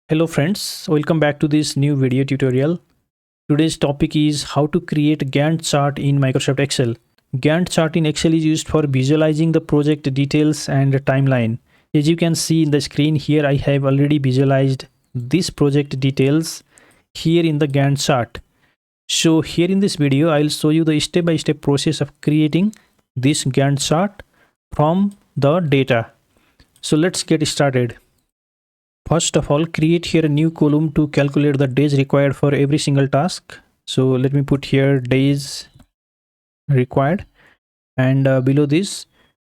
Hello friends, welcome back to this new video tutorial. Today's topic is how to create Gantt chart in Microsoft Excel. Gantt chart in Excel is used for visualizing the project details and timeline. As you can see in the screen here, I have already visualized this project details here in the Gantt chart. So here in this video, I'll show you the step-by-step process of creating this Gantt chart from the data. So let's get started. First of all, create here a new column to calculate the days required for every single task. So let me put here days required, and below this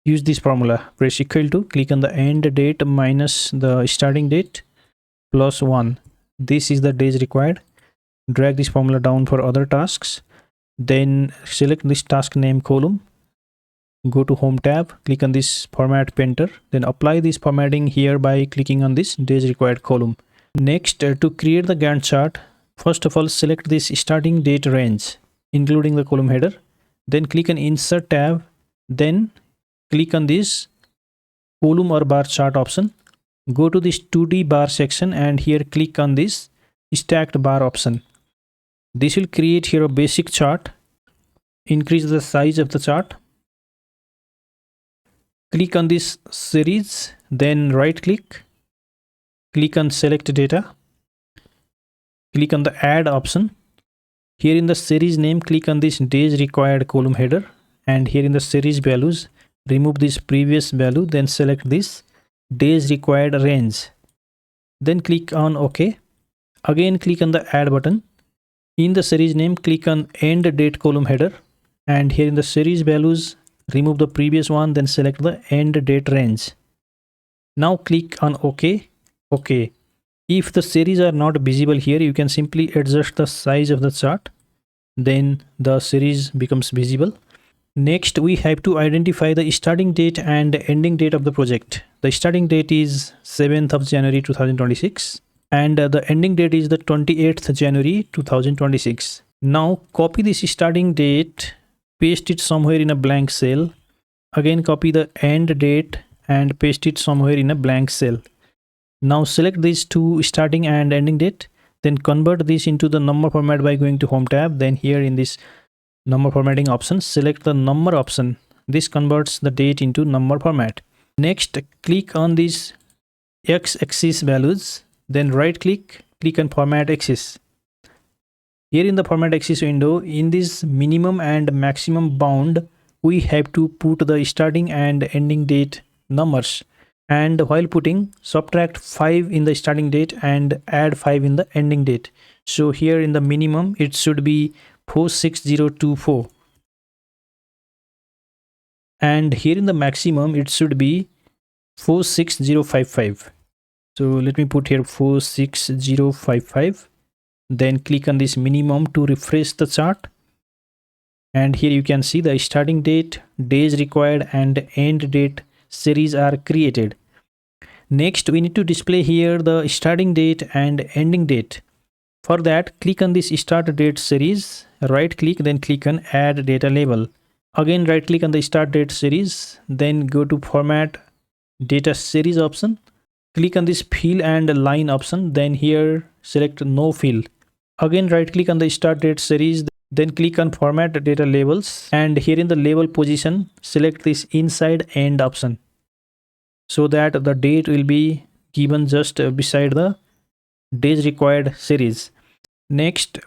use this formula. Press equal to, click on the end date minus the starting date plus 1. This is the days required. Drag this formula down for other tasks. Then select this task name column. Go to home tab, click on this format painter, then apply this formatting here by clicking on this days required column. Next, to create the Gantt chart, first of all select this starting date range including the column header, then click on insert tab, then click on this column or bar chart option. Go to this 2D bar section and here click on this stacked bar option. This will create here a basic chart. Increase the size of the chart. Click on this series, then right click on select data, click on the add option. Here in the series name, click on this days required column header, and here in the series values, remove this previous value, then select this days required range, then click on OK. Again click on the add button. In the series name, click on end date column header, and here in the series values, remove the previous one, then select the end date range. Now click on OK. OK. If the series are not visible here, you can simply adjust the size of the chart. Then the series becomes visible. Next, we have to identify the starting date and ending date of the project. The starting date is 7th of January 2026 and the ending date is the 28th January 2026. Now copy this starting date, paste it somewhere in a blank cell. Again copy the end date and paste it somewhere in a blank cell. Now select these two starting and ending date, then convert this into the number format by going to home tab. Then here in this number formatting option, select the number option. This converts the date into number format. Next, click on these x-axis values, then right click on format axis. Here in the format axis window, in this minimum and maximum bound, we have to put the starting and ending date numbers, and while putting, subtract 5 in the starting date and add 5 in the ending date. So here in the minimum, it should be 46024, and here in the maximum it should be 46055. So let me put here 46055. Then click on this minimum to refresh the chart, and here you can see the starting date, days required and end date series are created. Next, we need to display here the starting date and ending date. For that, click on this start date series, right click, then click on add data label. Again right click on the start date series, then go to format data series option, click on this fill and line option, then here select no fill. Again right click on the start date series, then click on format data labels, and here in the label position select this inside end option so that the date will be given just beside the days required series. Next,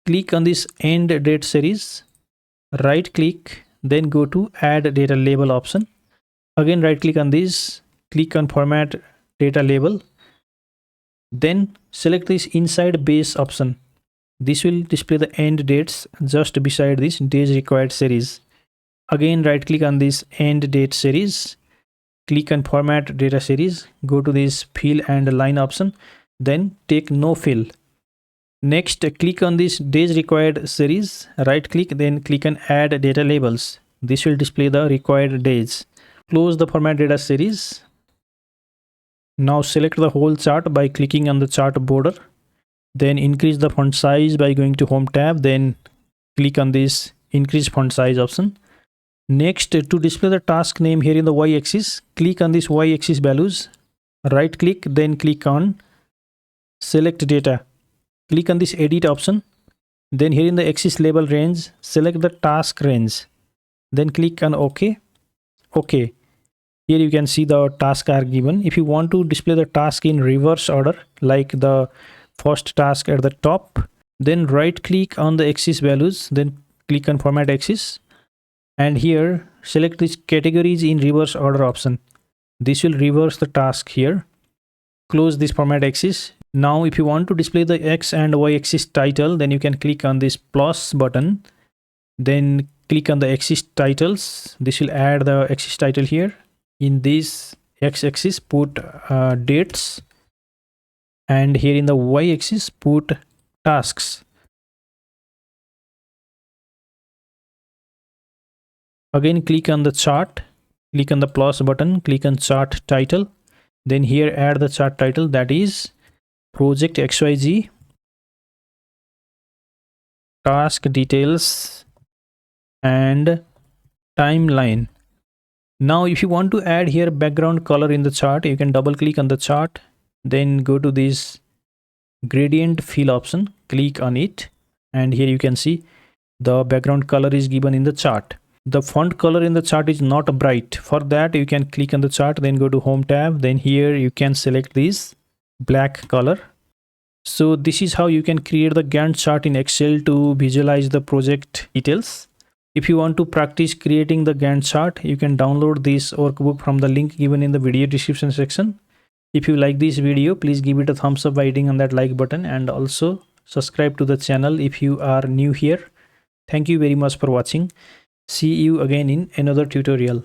click on this end date series, right click, then go to add data label option. Again right click on this, click on format data label, then select this inside base option. This will display the end dates just beside this days required series. Again right click on this end date series, click on format data series, go to this fill and line option, then take no fill. Next, click on this days required series, right click, then click on add data labels. This will display the required days. Close the format data series. Now select the whole chart by clicking on the chart border. Then increase the font size by going to home tab, then click on this increase font size option. Next, to display the task name here in the y-axis, click on this y-axis values, right click, then click on select data, click on this edit option. Then here in the axis label range, select the task range, then click on OK. Okay, here you can see the tasks are given. If you want to display the task in reverse order, like the first task at the top, then right click on the axis values, then click on format axis, and here select this categories in reverse order option. This will reverse the task here. Close this format axis. Now if you want to display the X and Y axis title, then you can click on this plus button, then click on the axis titles. This will add the axis title here. In this X axis put dates, and here in the Y axis put tasks. Again click on the chart, click on the plus button, click on chart title, then here add the chart title, that is project XYZ task details and timeline. Now if you want to add here background color in the chart, you can double click on the chart, then go to this gradient fill option, click on it, and here you can see the background color is given in the chart. The font color in the chart is not bright. For that you can click on the chart, then go to home tab, then here you can select this black color. So this is how you can create the Gantt chart in Excel to visualize the project details. If you want to practice creating the Gantt chart, you can download this workbook from the link given in the video description section. If you like this video, please give it a thumbs up by hitting on that like button, and also subscribe to the channel if you are new here. Thank you very much for watching. See you again in another tutorial.